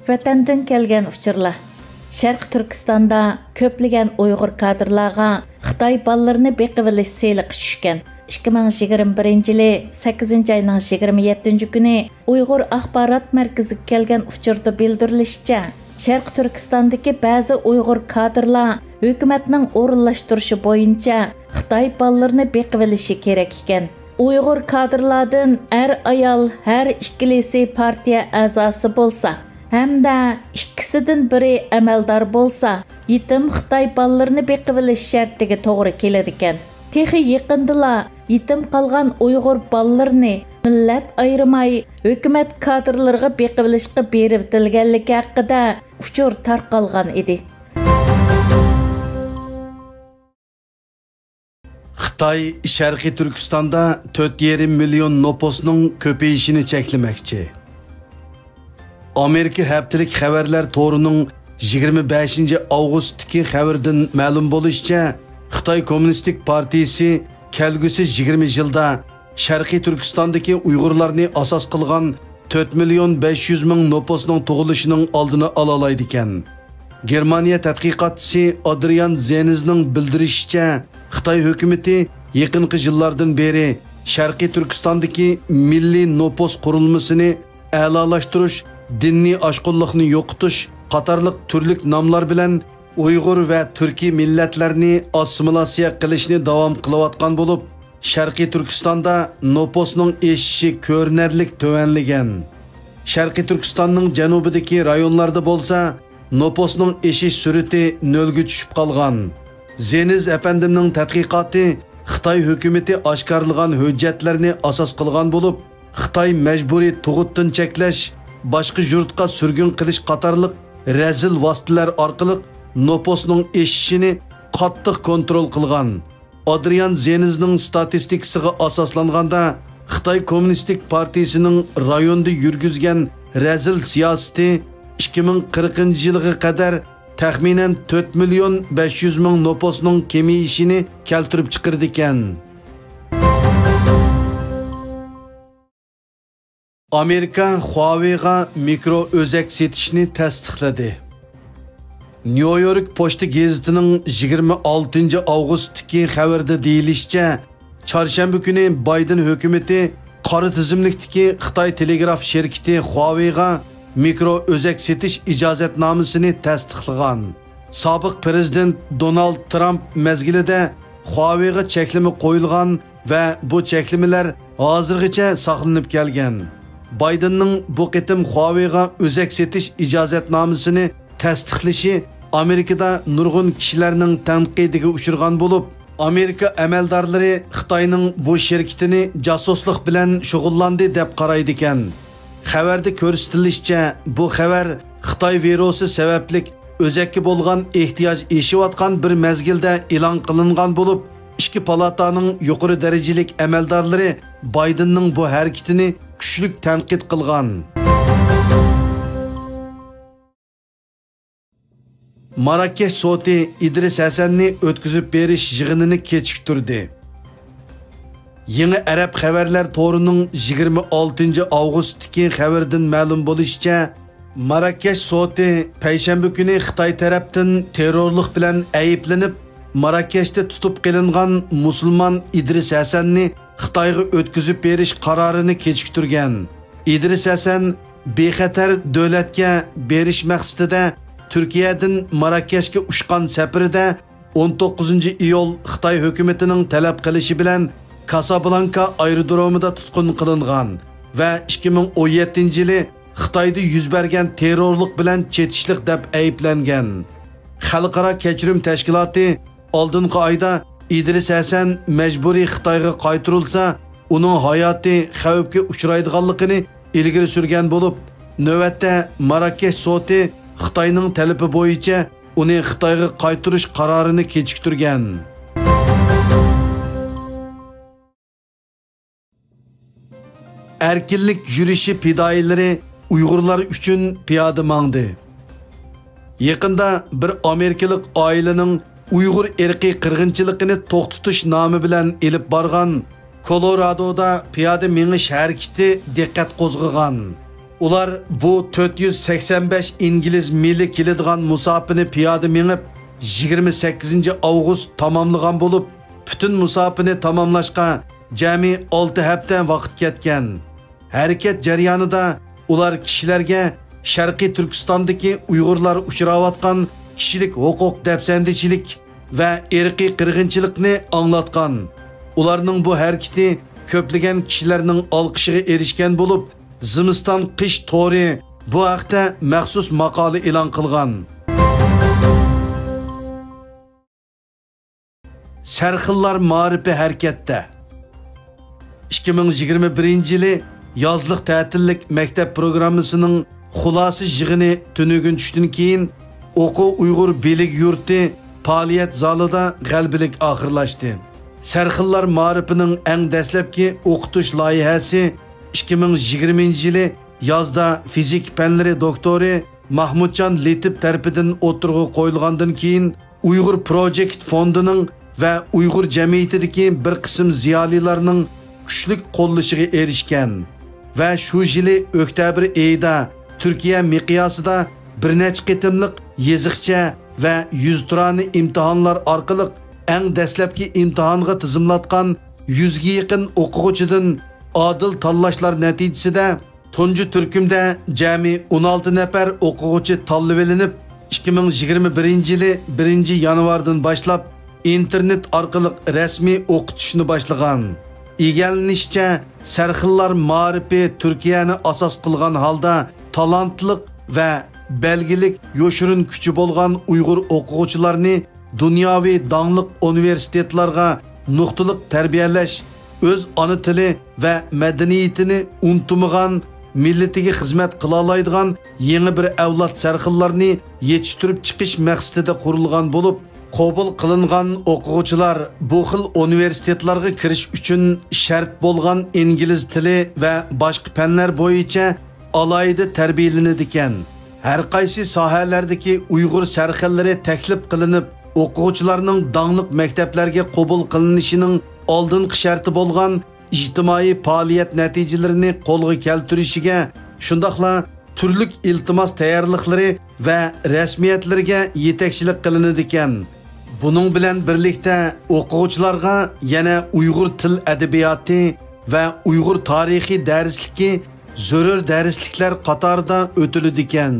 vatandan kelgan uchurlar. Sharq Turkistonda ko'plagan Uyg'ur kadrlarga Xitoy ballarining beqib olish seliqi tushgan. 2021-yili 8-oyning 27 kuni Uyg'ur axborot markaziga kelgan uchurda bildirilishicha, Sharq Turkistondagi ba'zi Uyg'ur kadrlar hukumatning o'rinlashtirishi bo'yicha Xitoy ballarini beqib olishi kerak ekan. Uyg'ur kadrlardan ayol har ikkilisi partiya a'zosi bo'lsa, hamda ikkisidan biri amaldor bo'lsa, yetim Xitoy ballarini beqib olish shartiga to'g'ri keladi ekan. Texi yaqindala yetim qolgan Uyg'ur ballarini millat ayrimay hukumat kadrlariga beqib olishga berib o'tilganligi haqida uchur tarqalgan edi. Xitoy Sharqiy Turkistonda 4,5 million nüfusning ko'payishini cheklamoqchi. Amerika haftalik xabarlar to'rining 25 avgustdagi xabardan ma'lum bo'lishicha, Xitoy Kommunistik partiyasi kelgusi 20 yilda Sharqiy Turkistondagi Uyg'urlarni asos qilgan 4,500,000 nüfusning tug'ilishining oldini olalaydi ekan. Germaniya tadqiqotchisi Adrian Zenizning bildirishicha, Xitoy hukumati yaqinqi yillardan beri Sharqiy Turkistondagi milliy nüfus qurilmasini a'lolashtirish, diniy oshqunlikni yo'qotish qatorliq turlik nomlar bilan Uyg'ur va Turkiy millatlarni assimilyatsiya qilishni davom qilayotgan bo'lib, Sharqiy Turkistonda nüfusning eshishi ko'rinarli tovanlagan. Sharqiy Turkistonning janubidagi rayonlarda bo'lsa, nüfusning eshish sur'ati nolga tushib qolgan. Zeniz efendimning tadqiqoti Xitoy hukumati oshkorlagan hujjatlarni asos qilgan bo'lib, Xitoy majburiy tug'utdan cheklash, boshqa yurtga surgun qilish qatorliq razil vositalar orqali nüfusning eshishini qattiq kontrol qilgan. Adrian Zenizning statistikasiga asoslanganda, Xitoy Kommunistik partiyasining rayonda yurgizgan razil siyosati 2040-yilga qadar taxminan 4,500,000 nüfusning kemiyishini keltirib chiqardi ekan. Amerika Huawei'ga mikro o'zak setishni tasdiqladi. New York Pochta gazetining 26 avgustdagi xabarda deyilishicha, chorshanba kuni Biden hukumati qora tizimlikdagi Xitoy telegraf shirkati Huawei'ga mikro o'zak setish ijozatnomasini tasdiqlagan. Sobiq prezident Donald Trump mezgilida Huawei'ga cheklama qo'yilgan va bu cheklamalar hozirgacha saqlanib kelgan. Bidenning bu qitim Huawei'ga o'zak setish ijozatnomasini tasdiqlashi Amerikada nurg'un kishilarning tanqidiga uchirgan bo'lib, Amerika amaldorlari Xitoyning bu shirkatini josuslik bilan shug'ullandi deb qaraydi ekan. Xabarda ko'rsatilishicha, bu xabar Xitoy virusi sababli o'zakka bo'lgan ehtiyoj eshiyotgan bir mezgilda e'lon qilingan bo'lib, ikki palataning yuqori darajalik amaldorlari Bidenning bu harakatini kuchli tanqid qilgan. Marrakesh soti İdris Hasanni o'tkazib berish yig'inini kechiktirdi. Yeni Arab xabarlar to'rining 26 avgustdagi xabardan ma'lum bo'lishicha, Marrakesh soti payshanba kuni Xitoy tarafdan terrorlik bilan ayblanib, Marrakeshda tutib qilingan musulmon İdris Hasanni Xitoyga o'tkazib berish qarorini kechiktirgan. İdris Hasan bexatar davlatga berish maqsadida Türkiye'den Marrakeshga uçkan safarida 19 iyul Xitoy hukumatining talab qilishi bilan Casablanca aerodromida tutqun qilingan va 2017-yili Xitoyda yuz bergan terrorlik bilan chetishlik deb ayblangan. Xalqaro kechirim tashkiloti oldingi oyda İdris Hasan majburiy Xitoyga qaytarilsa, uning hayoti xavfga uchraydiganligini ilgari surgan bo'lib, navbatda Marrakesh soti Xitoyning talabi bo'yicha uni Xitoyga qaytarish qarorini kechiktirgan. Erkinlik yurishi fidoyilari Uyg'urlar uchun piyoda mangdi. Yaqinda bir Amerikalik oilaning Uyg'ur irqiy qirg'inchiligini to'xtatish nomi bilan elib borgan Koloradoda piyoda mingish harakati diqqat qo'zg'agan. Ular bu 485 İngiliz mili keladigan musofirni piyoda minib 28 avgust tamomlagan bo'lib, butun musofirni tamomlashga jami 6 hafta vaqt ketgan. Harakat jarayonida ular kishilarga Sharqiy Turkistondagi Uyg'urlar uchrayotgan kishilik huquq dafsandichilik va irqiy qirg'inchilikni anglatgan. Ularning bu harakati ko'plagan kishilarning olqishiga erishgan bo'lib, Zimiston qish to'ri bu haqda maxsus maqola e'lon qilgan. Sarxillar ma'rifi harakatda 2021-yili yozliq ta'tillik maktab programmasining xulosa yig'ini tunugun tushdan keyin o'quv Uyg'ur bilik yurti faoliyat zalida g'albilik oxirlashdi. Sarxillar ma'rifining eng dastlabki o'qitish loyihasi 2020-yili yozda fizik fanlari doktori Mahmudjon Letib tarafidan o'tirg'i qo'yilgandan keyin Uyg'ur Project fondining va Uyg'ur jamiyatidagi bir qism ziyolilarning kuchli qo'llashiga erishgan va shu yili oktyabr oyida Turkiya miqyosida bir necha qitimliq yeziqcha va yuzturani imtihonlar orqali eng dastlabki imtihonga tizimlatgan 100 ga yaqin o'quvchidan adil tanlashlar natijasida tunji turkumda jami 16 nafar o'quvchi tanlab olinib 2021-yili 1-yanvardan boshlab internet orqali rasmiy o'qitishni boshlagan. Egallanishicha, Sarxillar ma'rifi Turkiyani asos qilgan holda talantliq va belgilik yoshirin kuchi bo'lgan Uyg'ur o'quvchilarni dunyoviy dangliq universitetlarga nuqtaliq tarbiyalash, o'z ona tili va madaniyatini unutmagan, millatiga xizmat qila oladigan yangi bir avlod sarxillarni yetishtirib chiqish maqsadida qurilgan bo'lib, qabul qilingan o'quvchilar bu xil universitetlarga kirish uchun shart bo'lgan ingliz tili va boshqa fanlar bo'yicha alayida tarbiyalanadi ekan. Har qaysi sohalardagi Uyg'ur sarxillari taklif qilinib, o'quvchilarning dangliq maktablarga qabul qilinishining oldingi sharti bo'lgan ijtimoiy faoliyat natijalarini qo'lga keltirishiga, shundaqla turli iltimos tayyorliklari va rasmiyatlarga yetakchilik qilinadi ekan. Buning bilan birlikda o'quvchilarga yana Uyg'ur til adabiyoti va Uyg'ur tarixi darsligi zarur darsliklar qatorida o'tiladi ekan.